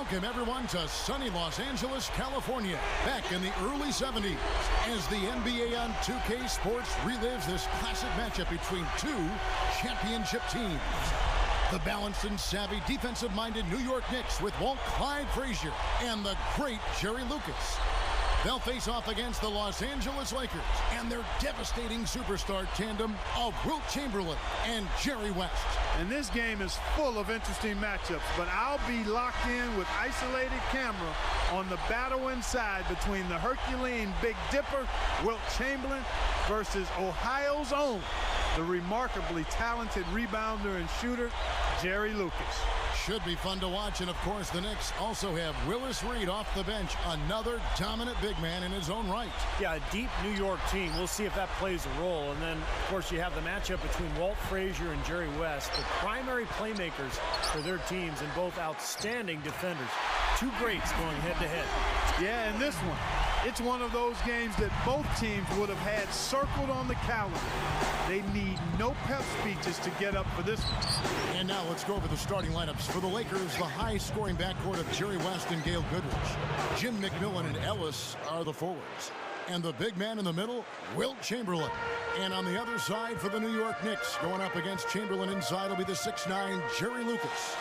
Welcome, everyone, to sunny Los Angeles, California, back in the early 70s, as the NBA on 2K Sports relives this classic matchup between two championship teams. The balanced and savvy defensive-minded New York Knicks with Walt Clyde Frazier and the great Jerry Lucas. They'll face off against the Los Angeles Lakers and their devastating superstar tandem of Wilt Chamberlain and Jerry West. And this game is full of interesting matchups, but I'll be locked in with isolated camera on the battle inside between the Herculean Big Dipper, Wilt Chamberlain, versus Ohio's own, the remarkably talented rebounder and shooter, Jerry Lucas. Should be fun to watch, and of course the Knicks also have Willis Reed off the bench, another dominant big man in his own right. Yeah, a deep New York team. We'll see if that plays a role. And then, of course, you have the matchup between Walt Frazier and Jerry West, the primary playmakers for their teams and both outstanding defenders. Two greats going head-to-head. Yeah, and this one, it's one of those games that both teams would have had circled on the calendar. They need no pep speeches to get up for this one. And now let's go over the starting lineups. For the Lakers, the high-scoring backcourt of Jerry West and Gail Goodrich. Jim McMillan and Ellis are the forwards. And the big man in the middle, Wilt Chamberlain. And on the other side for the New York Knicks, going up against Chamberlain inside will be the 6'9" Jerry Lucas.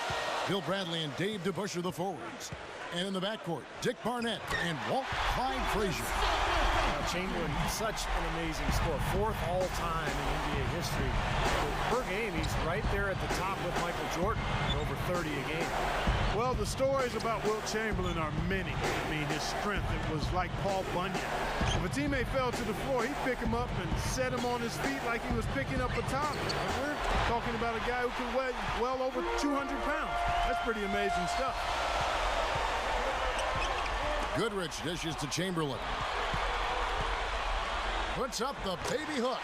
Bill Bradley and Dave DeBusch are the forwards. And in the backcourt, Dick Barnett and Walt Clyde Frazier. Chamberlain, such an amazing score. Fourth all-time in NBA history. Per game, he's right there at the top with Michael Jordan, over 30 a game. Well, the stories about Wilt Chamberlain are many. I mean, his strength, it was like Paul Bunyan. If a teammate fell to the floor, he'd pick him up and set him on his feet like he was picking up a toddler. We're talking about a guy who can weigh well over 200 pounds. That's pretty amazing stuff. Goodrich dishes to Chamberlain. Puts up the baby hook.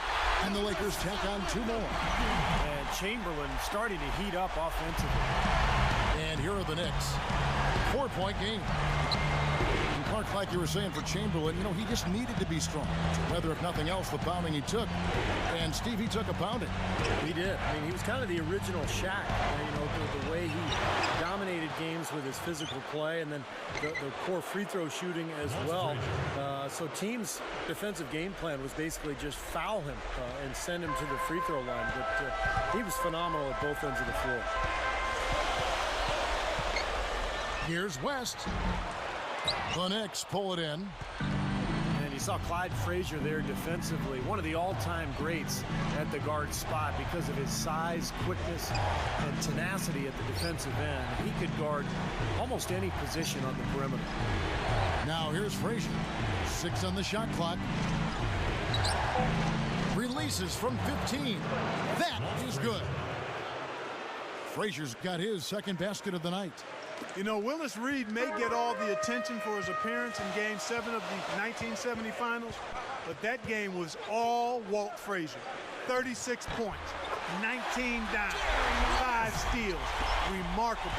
And the Lakers tack on two more. And Chamberlain starting to heat up offensively. And here are the Knicks. 4-point game. And Clark, like you were saying for Chamberlain, you know, he just needed to be strong. Whether, if nothing else, the pounding he took. And Steve, he took a pounding. He did. I mean, he was kind of the original Shaq. You know, the way he dominated games with his physical play, and then the poor free throw shooting as well. So team's defensive game plan was basically just foul him and send him to the free throw line. But he was phenomenal at both ends of the floor. Here's West. The Knicks pull it in. And you saw Clyde Frazier there defensively, one of the all-time greats at the guard spot because of his size, quickness, and tenacity at the defensive end. He could guard almost any position on the perimeter. Now here's Frazier. 6 on the shot clock. Releases from 15. That is good. Frazier's got his second basket of the night. You know, Willis Reed may get all the attention for his appearance in Game 7 of the 1970 Finals, but that game was all Walt Frazier. 36 points, 19 dimes, 5 steals. Remarkable.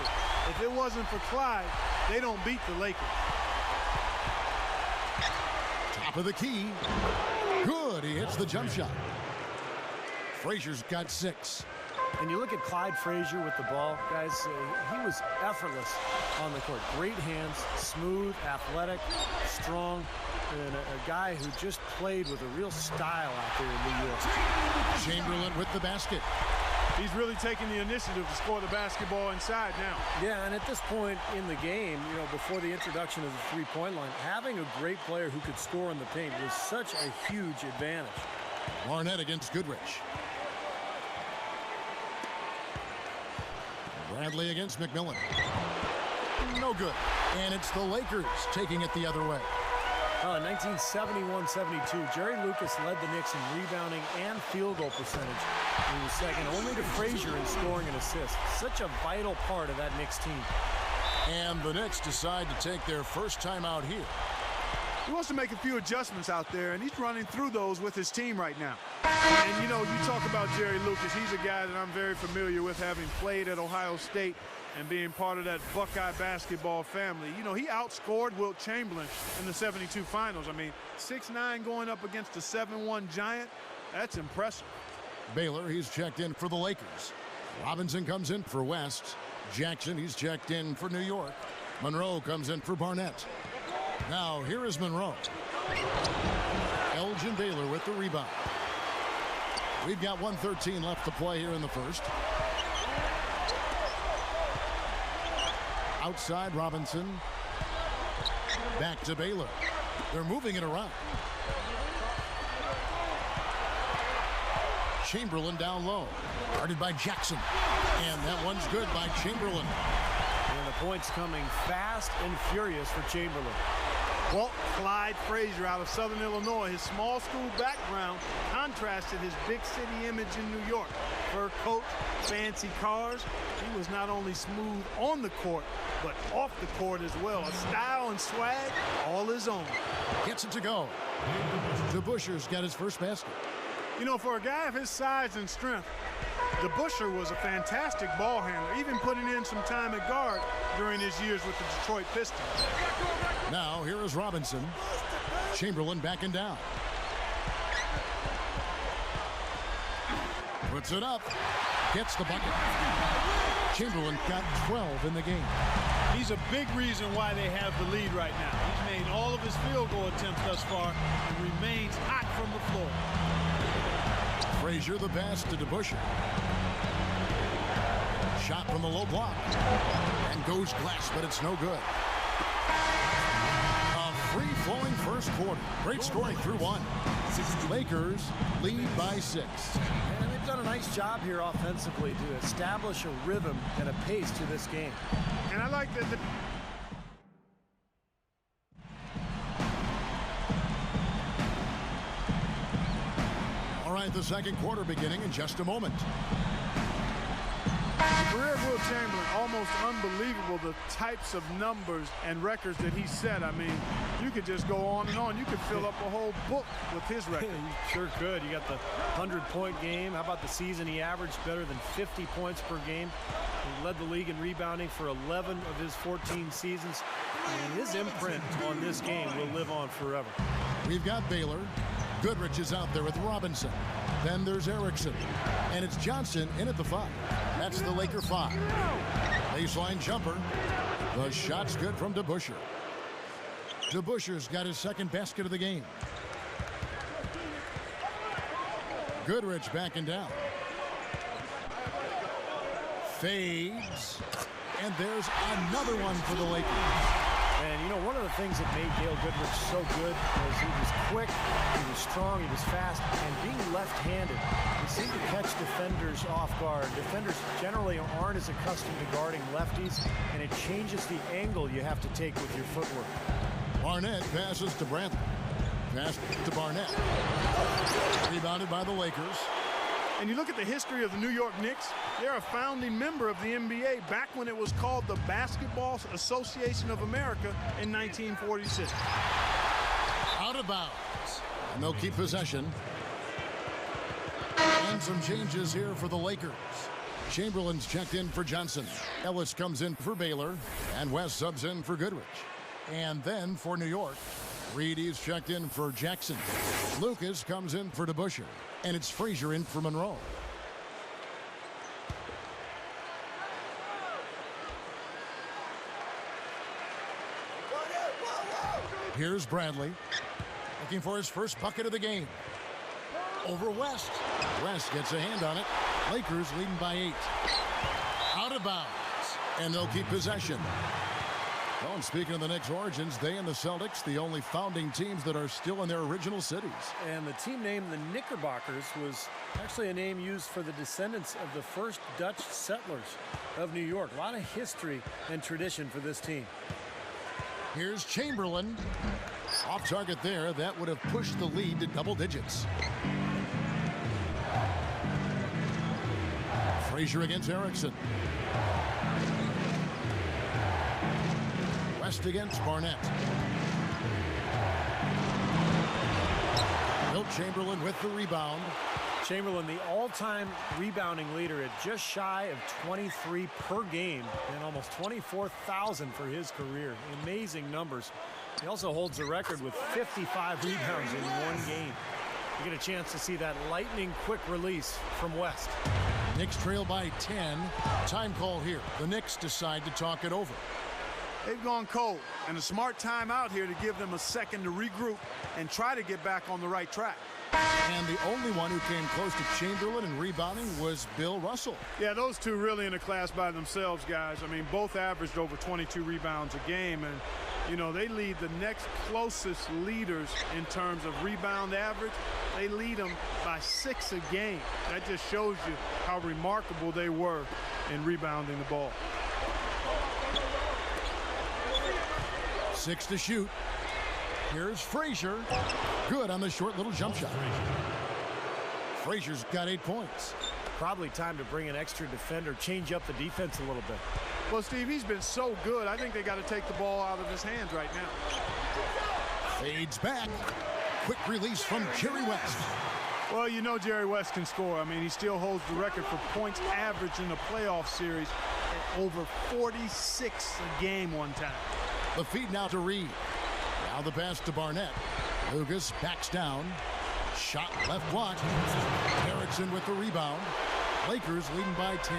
If it wasn't for Clyde, they don't beat the Lakers. Top of the key. Good. He hits the jump shot. Frazier's got 6. And you look at Clyde Frazier with the ball, guys, he was effortless on the court. Great hands, smooth, athletic, strong, and a guy who just played with a real style out there in New York. Chamberlain with the basket. He's really taking the initiative to score the basketball inside now. Yeah, and at this point in the game, you know, before the introduction of the three-point line, having a great player who could score in the paint was such a huge advantage. Barnett against Goodrich. Bradley against McMillan. No good. And it's the Lakers taking it the other way. 1971-72, Jerry Lucas led the Knicks in rebounding and field goal percentage. He was second only to Frazier in scoring and assists. Such a vital part of that Knicks team. And the Knicks decide to take their first time out here. He wants to make a few adjustments out there, and he's running through those with his team right now. And, you know, you talk about Jerry Lucas. He's a guy that I'm very familiar with, having played at Ohio State and being part of that Buckeye basketball family. You know, he outscored Wilt Chamberlain in the 72 Finals. I mean, 6'9" going up against a 7'1" giant, that's impressive. Baylor, he's checked in for the Lakers. Robinson comes in for West. Jackson, he's checked in for New York. Monroe comes in for Barnett. Now here is Monroe. Elgin Baylor with the rebound. We've got 1:13 left to play here in the first. Outside Robinson. Back to Baylor. They're moving it around. Chamberlain down low. Guarded by Jackson. And that one's good by Chamberlain. And the points coming fast and furious for Chamberlain. Walt Clyde Frazier out of Southern Illinois. His small school background contrasted his big city image in New York. Fur coat, fancy cars. He was not only smooth on the court, but off the court as well. A style and swag all his own. Gets it to go. DeBuscher's got his first basket. You know, for a guy of his size and strength, DeBuscher was a fantastic ball handler, even putting in some time at guard during his years with the Detroit Pistons. Now here is Robinson. Chamberlain backing down. Puts it up. Gets the bucket. Chamberlain got 12 in the game. He's a big reason why they have the lead right now. He's made all of his field goal attempts thus far and remains hot from the floor. Frazier the pass to DeBuscher. Shot from the low block. And goes glass, but it's no good. A free-flowing first quarter. Great scoring through one. Lakers lead by 6. And they've done a nice job here offensively to establish a rhythm and a pace to this game. And I like that. All right, the second quarter beginning in just a moment. The career of Wilt Chamberlain, almost unbelievable, the types of numbers and records that he set. I mean, you could just go on and on. You could fill up a whole book with his record. You sure could. You got the 100-point game. How about the season he averaged better than 50 points per game? He led the league in rebounding for 11 of his 14 seasons. And his imprint on this game will live on forever. We've got Baylor. Goodrich is out there with Robinson. Then there's Erickson. And it's Johnson in at the 5. That's the Laker 5. Baseline jumper. The shot's good from DeBuscher. DeBuscher's got his second basket of the game. Goodrich backing down. Fades. And there's another one for the Lakers. And, you know, one of the things that made Dale Goodrich so good was he was quick, he was strong, he was fast, and being left-handed, he seemed to catch defenders off guard. Defenders generally aren't as accustomed to guarding lefties, and it changes the angle you have to take with your footwork. Barnett passes to Bradley. Pass to Barnett. Rebounded by the Lakers. And you look at the history of the New York Knicks, they're a founding member of the NBA back when it was called the Basketball Association of America in 1946. Out of bounds. And they'll keep possession. And some changes here for the Lakers. Chamberlain's checked in for Johnson. Ellis comes in for Baylor. And West subs in for Goodrich. And then for New York, Reedy's checked in for Jackson. Lucas comes in for DeBuscher. And it's Frazier in for Monroe. Here's Bradley. Looking for his first bucket of the game. Over West. West gets a hand on it. Lakers leading by 8. Out of bounds. And they'll keep possession. Well, and speaking of the Knicks' origins, they and the Celtics, the only founding teams that are still in their original cities. And the team named the Knickerbockers was actually a name used for the descendants of the first Dutch settlers of New York. A lot of history and tradition for this team. Here's Chamberlain. Off target there. That would have pushed the lead to double digits. Frazier against Erickson. West against Barnett. Wilt Chamberlain with the rebound. Chamberlain, the all-time rebounding leader, at just shy of 23 per game and almost 24,000 for his career. Amazing numbers. He also holds the record with 55 rebounds in one game. You get a chance to see that lightning quick release from West. Knicks trail by 10. Time call here. The Knicks decide to talk it over. They've gone cold, and a smart timeout here to give them a second to regroup and try to get back on the right track. And the only one who came close to Chamberlain in rebounding was Bill Russell. Yeah, those two really in a class by themselves, guys. I mean, both averaged over 22 rebounds a game, and, you know, they lead the next closest leaders in terms of rebound average. They lead them by 6 a game. That just shows you how remarkable they were in rebounding the ball. 6 to shoot. Here's Frazier. Good on the short little jump shot. Frazier's got 8 points. Probably time to bring an extra defender, change up the defense a little bit. Well, Steve, he's been so good. I think they got to take the ball out of his hands right now. Fades back. Quick release from Jerry West. Well, you know Jerry West can score. I mean, he still holds the record for points average in the playoff series at over 46 a game one time. The feed now to Reed. Now the pass to Barnett. Lucas backs down. Shot left block. Erickson with the rebound. Lakers leading by 10.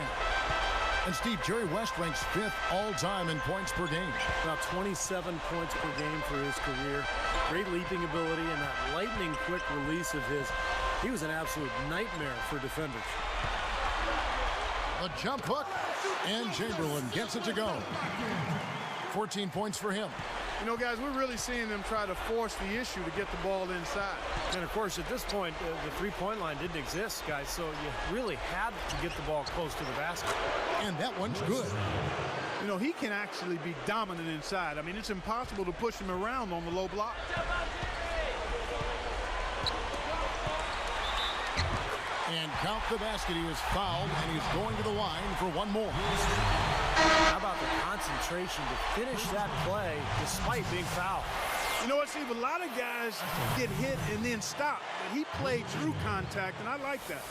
And Steve, Jerry West ranks 5th all-time in points per game. About 27 points per game for his career. Great leaping ability and that lightning quick release of his. He was an absolute nightmare for defenders. A jump hook, and Chamberlain gets it to go. 14 points for him. You know, guys, we're really seeing them try to force the issue to get the ball inside. And, of course, at this point, the three-point line didn't exist, guys, so you really had to get the ball close to the basket. And that one's good. You know, he can actually be dominant inside. I mean, it's impossible to push him around on the low block. And count the basket. He was fouled, and he's going to the line for one more. How about the concentration to finish that play despite being fouled? You know what, Steve? A lot of guys get hit and then stop. But he played through contact, and I like that.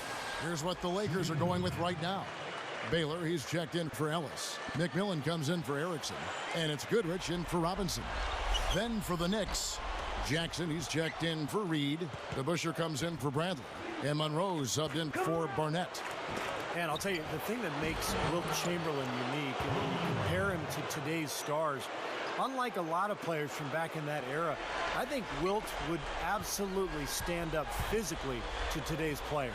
Here's what the Lakers are going with right now. Baylor, he's checked in for Ellis. McMillan comes in for Erickson. And it's Goodrich in for Robinson. Then for the Knicks, Jackson, he's checked in for Reed. DeBusschere comes in for Bradley. And Monroe subbed in for Barnett. And I'll tell you, the thing that makes Wilt Chamberlain unique, and when you compare him to today's stars, unlike a lot of players from back in that era, I think Wilt would absolutely stand up physically to today's player.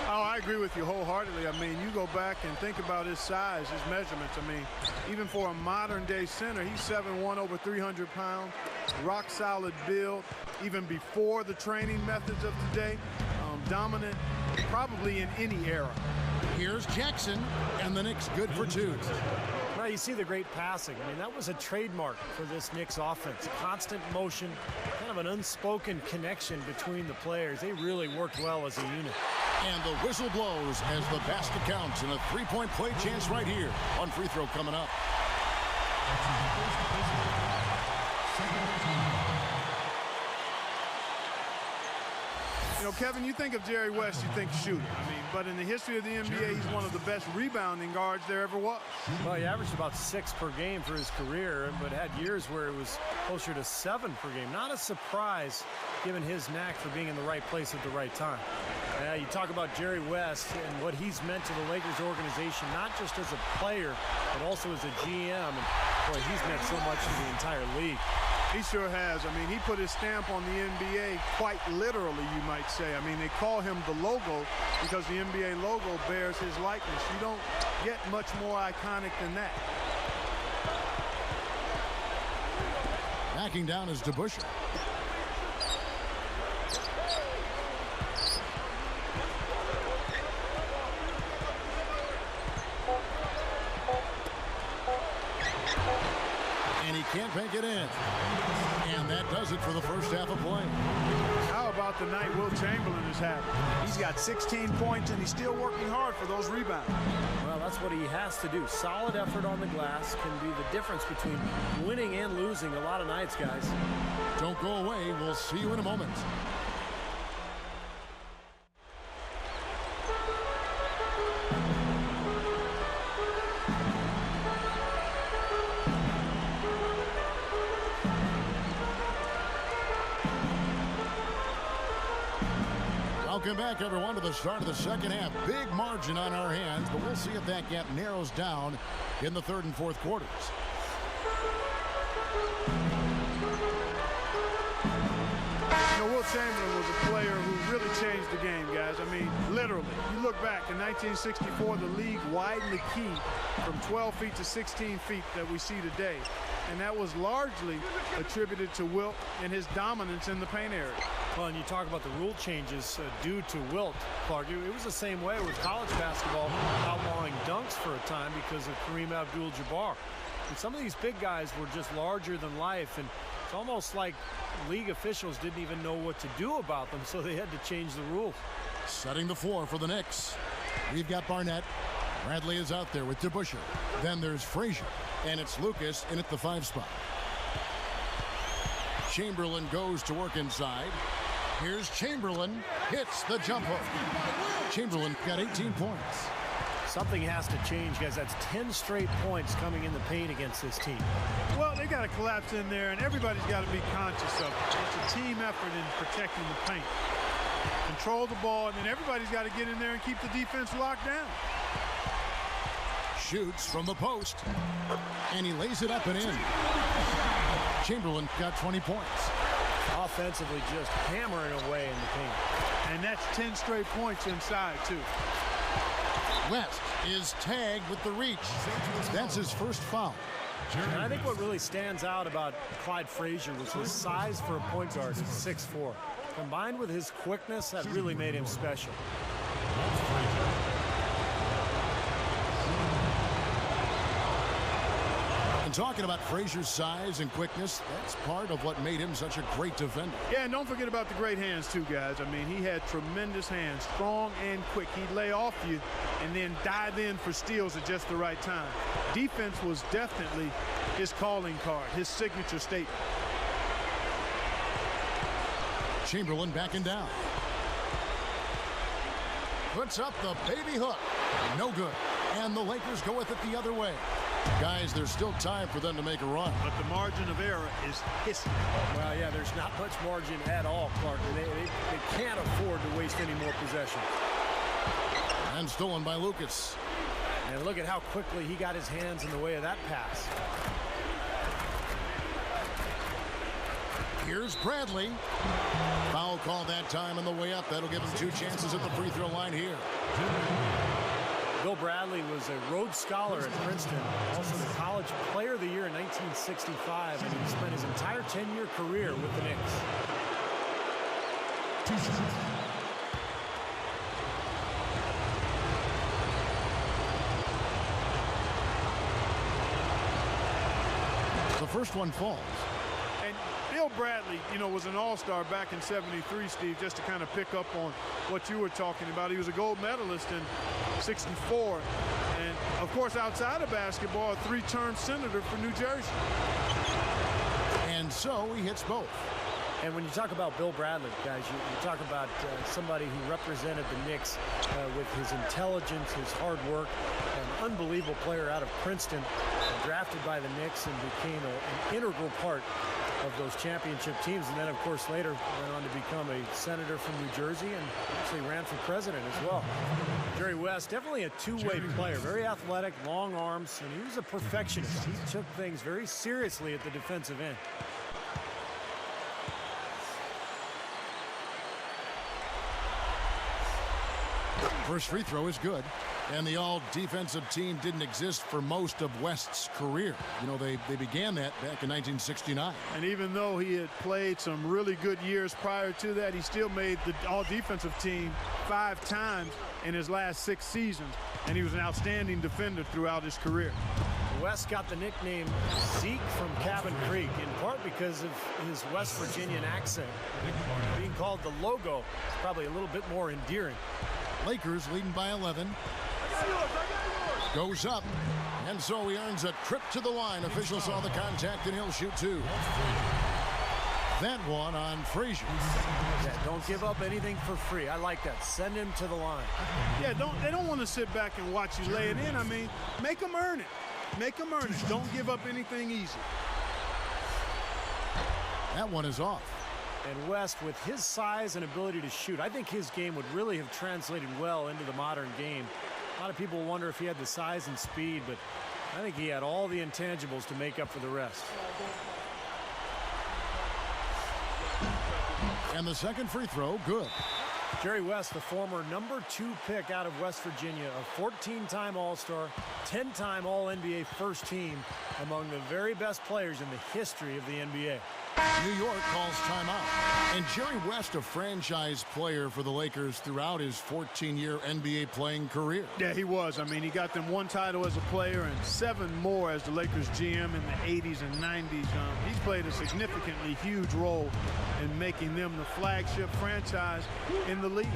Oh, I agree with you wholeheartedly. I mean, you go back and think about his size, his measurements. I mean, even for a modern-day center, he's 7'1", over 300 pounds, rock-solid build, even before the training methods of today, dominant probably in any era. Here's Jackson, and the Knicks good for 2. Well, you see the great passing. I mean, that was a trademark for this Knicks offense. Constant motion, kind of an unspoken connection between the players. They really worked well as a unit. And the whistle blows as the basket counts, and a three-point play chance right here. One free throw coming up. You know, Kevin, you think of Jerry West, you think shooter. I mean, but in the history of the NBA, he's one of the best rebounding guards there ever was. Well, he averaged about 6 per game for his career, but had years where it was closer to 7 per game. Not a surprise, given his knack for being in the right place at the right time. You talk about Jerry West and what he's meant to the Lakers organization, not just as a player, but also as a GM. And boy, he's meant so much to the entire league. He sure has. I mean, he put his stamp on the NBA quite literally, you might say. I mean, they call him the logo because the NBA logo bears his likeness. You don't get much more iconic than that. Backing down is DeBusschere. And he can't make it in. And that does it for the first half of play. How about the night Wilt Chamberlain is having? He's got 16 points, and he's still working hard for those rebounds. Well, that's what he has to do. Solid effort on the glass can be the difference between winning and losing a lot of nights, guys. Don't go away. We'll see you in a moment. Welcome back, everyone, to the start of the second half. Big margin on our hands, but we'll see if that gap narrows down in the third and fourth quarters. Chamberlain was a player who really changed the game, guys. I mean, literally. You look back in 1964, the league widened the key from 12 feet to 16 feet that we see today. And that was largely attributed to Wilt and his dominance in the paint area. Well, and you talk about the rule changes due to Wilt, Clark. It was the same way with college basketball outlawing dunks for a time because of Kareem Abdul-Jabbar. And some of these big guys were just larger than life, and it's almost like league officials didn't even know what to do about them, so they had to change the rules. Setting the floor for the Knicks. We've got Barnett. Bradley is out there with DeBusschere. Then there's Frazier, and it's Lucas in at the 5 spot. Chamberlain goes to work inside. Here's Chamberlain, hits the jump hook. Chamberlain got 18 points. Something has to change, guys. That's 10 straight points coming in the paint against this team. Well, they got to collapse in there, and everybody's got to be conscious of it. It's a team effort in protecting the paint. Control the ball, and then everybody's got to get in there and keep the defense locked down. Shoots from the post, and he lays it up and in. Chamberlain got 20 points. Offensively, just hammering away in the paint. And that's 10 straight points inside, too. West is tagged with the reach. That's his first foul. And I think what really stands out about Clyde Frazier was his size for a point guard. He's 6'4". Combined with his quickness, that really made him special. And talking about Frazier's size and quickness, that's part of what made him such a great defender. Yeah, and don't forget about the great hands, too, guys. I mean, he had tremendous hands, strong and quick. He'd lay off you and then dive in for steals at just the right time. Defense was definitely his calling card, his signature statement. Chamberlain backing down. Puts up the baby hook. No good. And the Lakers go with it the other way. Guys, there's still time for them to make a run. But the margin of error is history. Well, yeah, there's not much margin at all, Clark. They can't afford to waste any more possessions. And stolen by Lucas. And look at how quickly he got his hands in the way of that pass. Here's Bradley. Foul call that time on the way up. That'll give him 2 chances at the free throw line here. Bill Bradley was a Rhodes Scholar at Princeton, also the College Player of the Year in 1965, and he spent his entire 10-year career with the Knicks. The first one falls. And Bill Bradley, you know, was an all-star back in '73, Steve, just to kind of pick up on what you were talking about. He was a gold medalist in '64. And, of course, outside of basketball, a 3-term senator for New Jersey. And so he hits both. And when you talk about Bill Bradley, guys, you talk about somebody who represented the Knicks with his intelligence, his hard work, an unbelievable player out of Princeton, drafted by the Knicks and became an integral part of those championship teams. And then, of course, later went on to become a senator from New Jersey and actually ran for president as well. Jerry West, definitely a two-way player, very athletic, long arms, and he was a perfectionist. He took things very seriously at the defensive end. First free throw is good. And the all-defensive team didn't exist for most of West's career. You know, they began that back in 1969. And even though he had played some really good years prior to that, he still made the all-defensive team 5 times in his last 6 seasons. And he was an outstanding defender throughout his career. West got the nickname Zeke from Cabin Creek, in part because of his West Virginian accent. Being called the Logo is probably a little bit more endearing. Lakers leading by 11. Goes up, and so he earns a trip to the line. Official saw the contact, and he'll shoot 2. That one on Frazier. Yeah, don't give up anything for free. I like that. Send him to the line. Yeah, they don't want to sit back and watch you lay it in. I mean, make them earn it. Make them earn it. Don't give up anything easy. That one is off. And West, with his size and ability to shoot, I think his game would really have translated well into the modern game. A lot of people wonder if he had the size and speed, but I think he had all the intangibles to make up for the rest. And the second free throw, good. Jerry West, the former #2 pick out of West Virginia, a 14-time All-Star, 10-time All-NBA first team, among the very best players in the history of the NBA. New York calls timeout. And Jerry West, a franchise player for the Lakers throughout his 14-year NBA playing career. Yeah, he was. I mean, he got them 1 title as a player and 7 more as the Lakers GM in the 80s and 90s. He's played a significantly huge role in making them the flagship franchise in the league.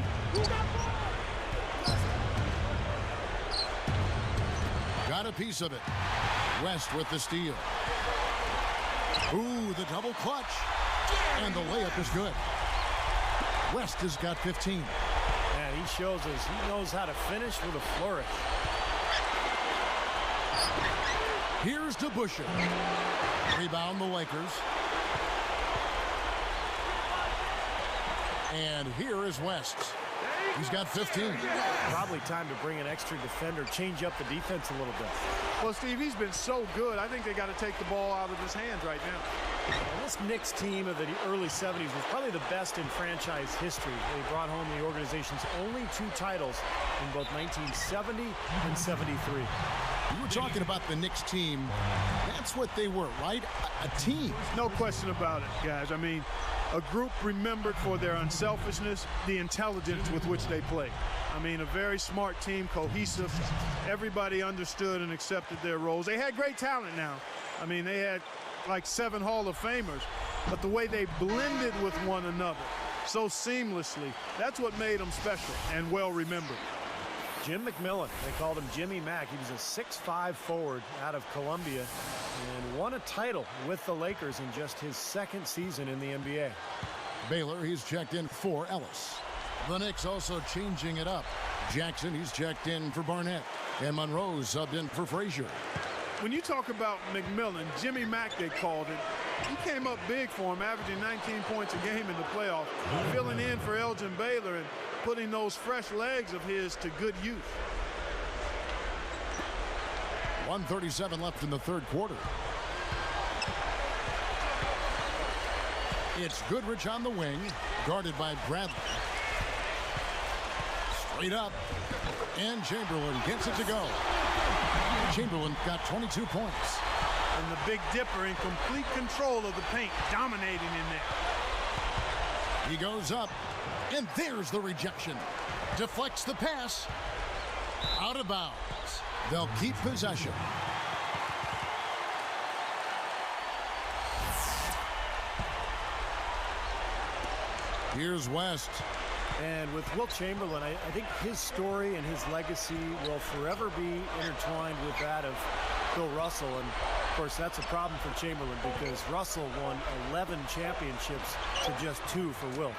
Got a piece of it. West with the steal. Ooh, the double clutch. And the layup is good. West has got 15. And he shows us he knows how to finish with a flourish. Here's to Busher. Rebound the Lakers. And here is West. He's got 15. Probably time to bring an extra defender, change up the defense a little bit. Well, Steve, he's been so good. I think they got to take the ball out of his hands right now. And this Knicks team of the early 70s was probably the best in franchise history. They brought home the organization's only 2 titles in both 1970 and 73. You were talking about the Knicks team. That's what they were, right? A team. No question about it, guys. I mean, a group remembered for their unselfishness, the intelligence with which they played. I mean, a very smart team, cohesive. Everybody understood and accepted their roles. They had great talent now. I mean, they had like 7 Hall of Famers, but the way they blended with one another so seamlessly, that's what made them special and well remembered. Jim McMillan, they called him Jimmy Mack. He was a 6'5" forward out of Columbia and won a title with the Lakers in just his 2nd season in the NBA. Baylor, he's checked in for Ellis. The Knicks also changing it up. Jackson, he's checked in for Barnett. And Monroe subbed in for Frazier. When you talk about McMillan, Jimmy Mack, they called it, he came up big for him, averaging 19 points a game in the playoffs, filling in for Elgin Baylor and putting those fresh legs of his to good use. 1:37 left in the 3rd quarter. It's Goodrich on the wing, guarded by Bradley. Straight up, and Chamberlain gets it to go. Chamberlain got 22 points. And the Big Dipper in complete control of the paint, dominating in there. He goes up, and there's the rejection. Deflects the pass. Out of bounds. They'll keep possession. Here's West. And with Wilt Chamberlain, I think his story and his legacy will forever be intertwined with that of Bill Russell. And, of course, that's a problem for Chamberlain because Russell won 11 championships to just 2 for Wilt.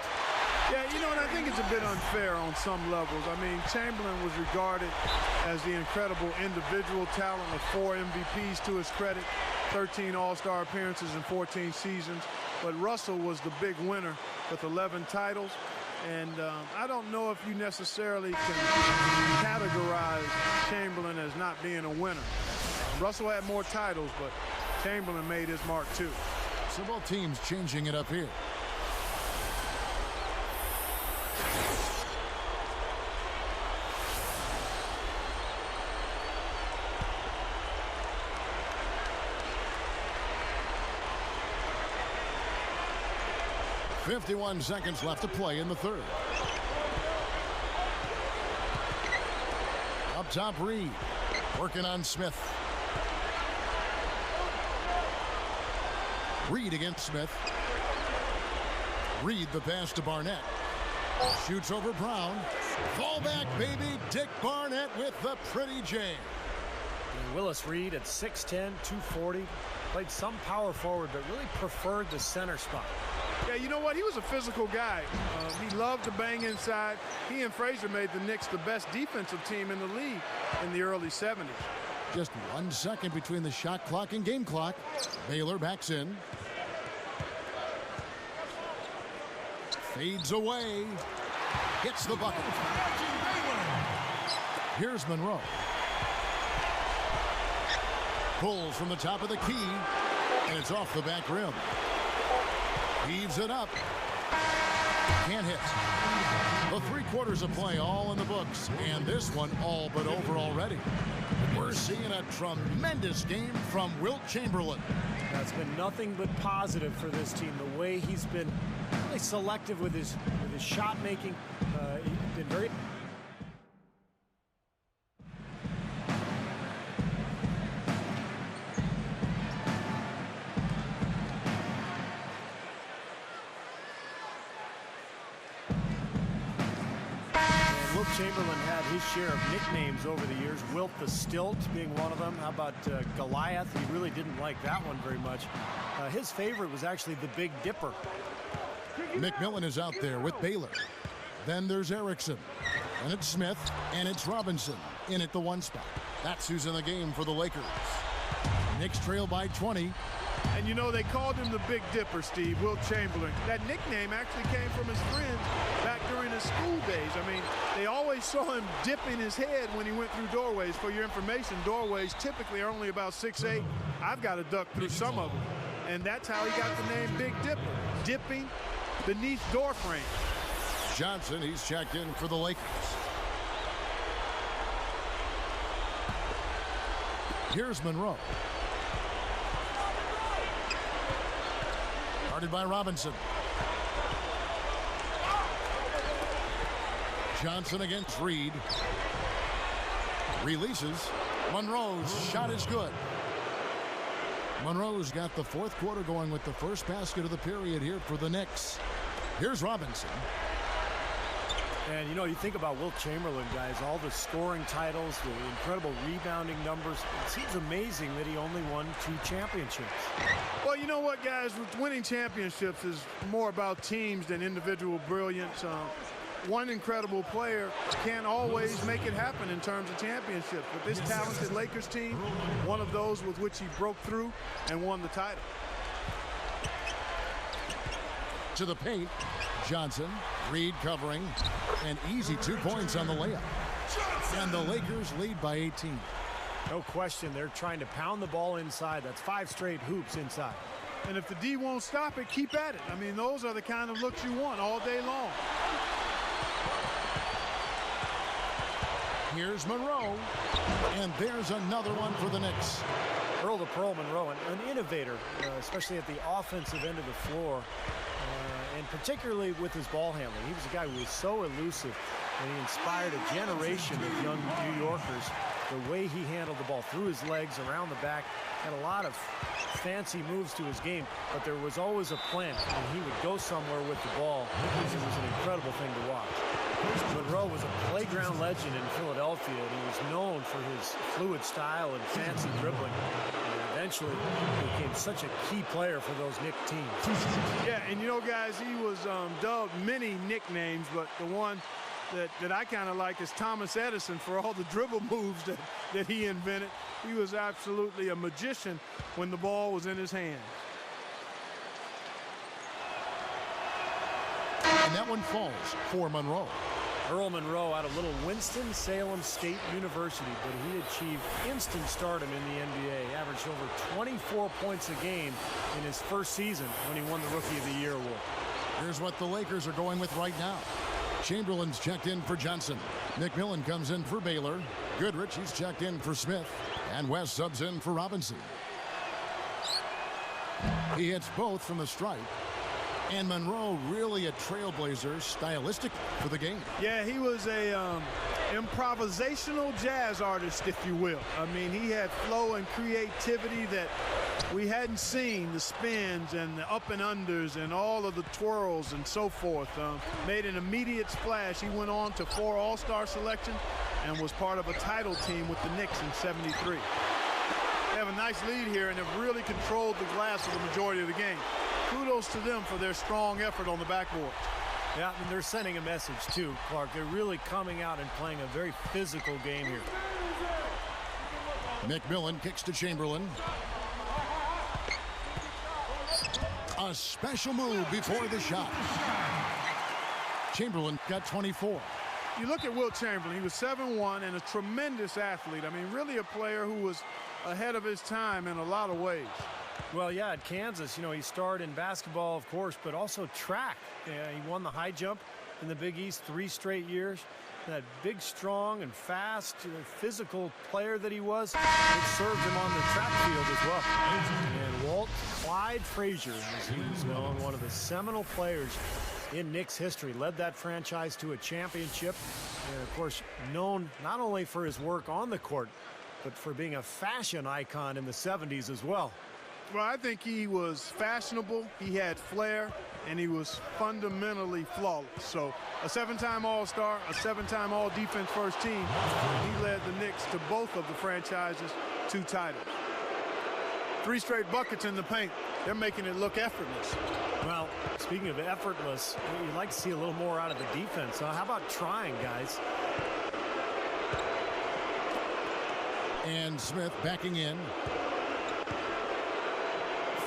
Yeah, you know, and I think it's a bit unfair on some levels. I mean, Chamberlain was regarded as the incredible individual talent with 4 MVPs to his credit, 13 All-Star appearances in 14 seasons. But Russell was the big winner with 11 titles. And I don't know if you necessarily can categorize Chamberlain as not being a winner. Russell had more titles, but Chamberlain made his mark too. So both teams changing it up here. .51 seconds left to play in the 3rd. Up top, Reed. Working on Smith. Reed against Smith. Reed the pass to Barnett. Shoots over Brown. Fall back, baby. Dick Barnett with the pretty J. And Willis Reed at 6'10", 240. Played some power forward, but really preferred the center spot. Yeah, you know what? He was a physical guy. He loved to bang inside. He and Frazier made the Knicks the best defensive team in the league in the early 70s. Just 1 second between the shot clock and game clock. Baylor backs in. Fades away. Gets the bucket. Here's Monroe. Pulls from the top of the key. And it's off the back rim. Heaves it up. Can't hit. The 3 quarters of play all in the books, and this one all but over already. We're seeing a tremendous game from Wilt Chamberlain. That's been nothing but positive for this team. The way he's been really selective with his shot making. He's been very. Wilt Chamberlain had his share of nicknames over the years. Wilt the Stilt being one of them. How about Goliath? He really didn't like that one very much. His favorite was actually the Big Dipper. McMillan is out there with Baylor. Then there's Erickson. And it's Smith. And it's Robinson in at the 1 spot. That's who's in the game for the Lakers. Knicks trail by 20. And you know, they called him the Big Dipper, Steve, Wilt Chamberlain. That nickname actually came from his friends back during his school days. I mean, they always saw him dipping his head when he went through doorways. For your information, doorways typically are only about 6'8". I've got to duck through some of them. And that's how he got the name Big Dipper, dipping beneath door frames. Johnson, he's checked in for the Lakers. Here's Monroe. Guarded by Robinson. Johnson against Reed. Releases. Monroe's shot is good. Monroe's got the 4th quarter going with the first basket of the period here for the Knicks. Here's Robinson. And, you know, you think about Wilt Chamberlain, guys, all the scoring titles, the incredible rebounding numbers. It seems amazing that he only won 2 championships. Well, you know what, guys? Winning championships is more about teams than individual brilliance. One incredible player can't always make it happen in terms of championships. But this talented Lakers team, one of those with which he broke through and won the title. To the paint. Johnson, Reed covering, and easy 2 points on the layup. And the Lakers lead by 18. No question, they're trying to pound the ball inside. That's 5 straight hoops inside. And if the D won't stop it, keep at it. I mean, those are the kind of looks you want all day long. Here's Monroe, and there's another one for the Knicks. Earl the Pearl Monroe, an innovator, especially at the offensive end of the floor. And particularly with his ball handling. He was a guy who was so elusive, and he inspired a generation of young New Yorkers. The way he handled the ball through his legs, around the back, had a lot of fancy moves to his game, but there was always a plan, and he would go somewhere with the ball. It was an incredible thing to watch. Monroe was a playground legend in Philadelphia, and he was known for his fluid style and fancy dribbling. Eventually became such a key player for those Knicks teams. Yeah, and you know, guys, he was dubbed many nicknames, but the one that I kind of like is Thomas Edison for all the dribble moves that he invented. He was absolutely a magician when the ball was in his hands. And that one falls for Monroe. Earl Monroe out of little Winston-Salem State University, but he achieved instant stardom in the NBA. Averaged over 24 points a game in his first season when he won the Rookie of the Year award. Here's what the Lakers are going with right now. Chamberlain's checked in for Johnson. McMillan comes in for Baylor. Goodrich, he's checked in for Smith. And West subs in for Robinson. He hits both from the stripe. And Monroe really a trailblazer stylistic for the game. Yeah, he was a improvisational jazz artist, if you will. I mean, he had flow and creativity that we hadn't seen, the spins and the up and unders and all of the twirls and so forth. Made an immediate splash. He went on to 4 All-Star selections and was part of a title team with the Knicks in '73. They have a nice lead here and have really controlled the glass for the majority of the game. Kudos to them for their strong effort on the backboard. Yeah, and they're sending a message too, Clark. They're really coming out and playing a very physical game here. McMillan kicks to Chamberlain. A special move before the shot. Chamberlain got 24. You look at Wilt Chamberlain, he was 7'1" and a tremendous athlete. I mean, really a player who was ahead of his time in a lot of ways. Well, yeah, at Kansas, you know, he starred in basketball, of course, but also track. He won the high jump in the Big East 3 straight years. That big, strong, and fast, physical player that he was, it served him on the track field as well. And Walt Clyde Frazier, as he was known, one of the seminal players in Knicks history, led that franchise to a championship. And, of course, known not only for his work on the court, but for being a fashion icon in the 70s as well. Well, I think he was fashionable, he had flair, and he was fundamentally flawless. So a 7-time All-Star, a 7-time All-Defense First Team, he led the Knicks to both of the franchise's 2 titles. 3 straight buckets in the paint. They're making it look effortless. Well, speaking of effortless, you'd like to see a little more out of the defense. How about trying, guys? And Smith backing in.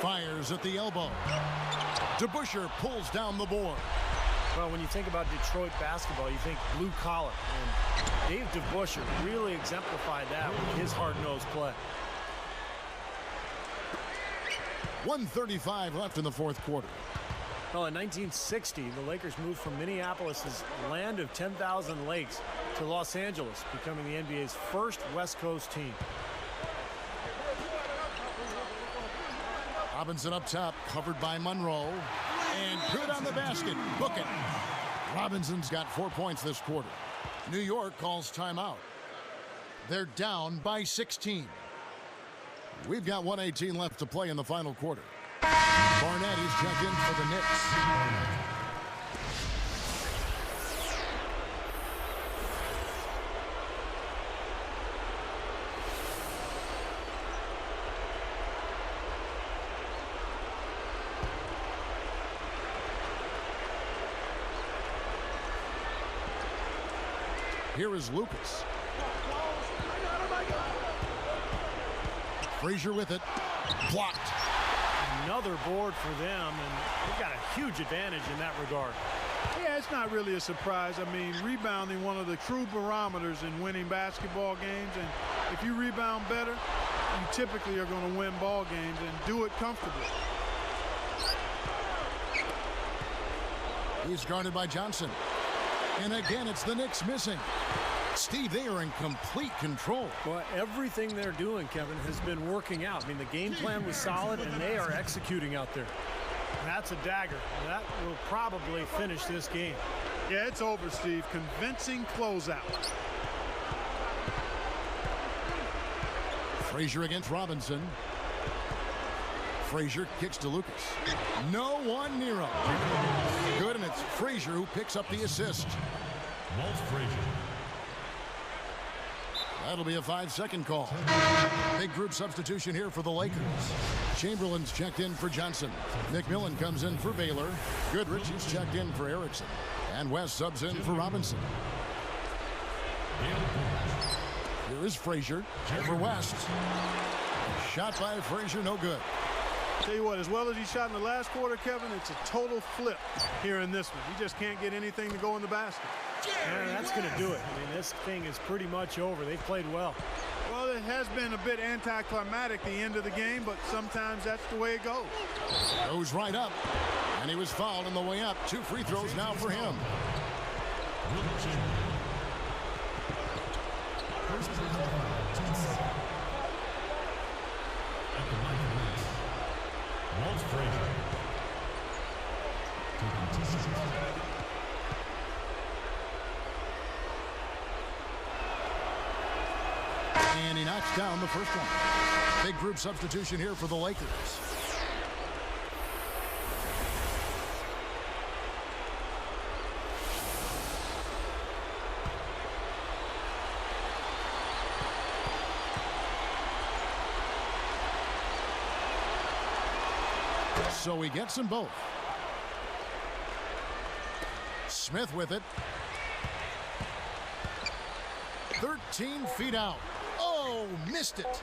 Fires at the elbow. DeBusschere pulls down the board. Well, when you think about Detroit basketball, you think blue collar. And Dave DeBusschere really exemplified that with his hard-nosed play. 1:35 left in the fourth quarter. Well, in 1960, the Lakers moved from Minneapolis' land of 10,000 lakes to Los Angeles, becoming the NBA's first West Coast team. Robinson up top, covered by Monroe. And good on the basket. Book it. Robinson's got 4 points this quarter. New York calls timeout. They're down by 16. We've got 1:18 left to play in the final quarter. Barnett is checked in for the Knicks. Here is Lucas. Frazier with it. Blocked. Another board for them, and they've got a huge advantage in that regard. Yeah, it's not really a surprise. I mean, rebounding one of the true barometers in winning basketball games, and if you rebound better, you typically are going to win ball games and do it comfortably. He's guarded by Johnson. And again, it's the Knicks missing. Steve, they are in complete control. Well, everything they're doing, Kevin, has been working out. I mean, the game plan was solid, and they are executing out there. That's a dagger. That will probably finish this game. Yeah, it's over, Steve. Convincing closeout. Frazier against Robinson. Frazier kicks to Lucas. No one near him. Good, and it's Frazier who picks up the assist. Walt Frazier. That'll be a 5-second call. Big group substitution here for the Lakers. Chamberlain's checked in for Johnson. McMillan comes in for Baylor. Goodrich is checked in for Erickson. And West subs in for Robinson. Here is Frazier for West. Shot by Frazier, no good. Tell you what, as well as he shot in the last quarter, Kevin, it's a total flip here in this one. He just can't get anything to go in the basket. And that's going to do it. I mean, this thing is pretty much over. They've played well. Well, it has been a bit anticlimactic the end of the game, but sometimes that's the way it goes. Goes right up, and he was fouled on the way up. 2 free throws now for him. Walt Frazier. And he knocks down the first one. Big group substitution here for the Lakers. So he gets them both. Smith with it. 13 feet out. Oh, missed it.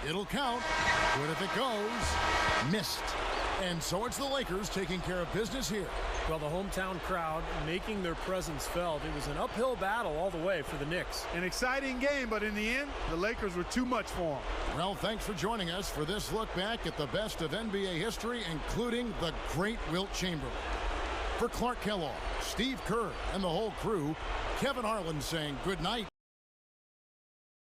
It'll count. Good if it goes. Missed. And so it's the Lakers taking care of business here. Well, the hometown crowd making their presence felt. It was an uphill battle all the way for the Knicks. An exciting game, but in the end, the Lakers were too much for them. Well, thanks for joining us for this look back at the best of NBA history, including the great Wilt Chamberlain. For Clark Kellogg, Steve Kerr, and the whole crew, Kevin Harlan saying good night.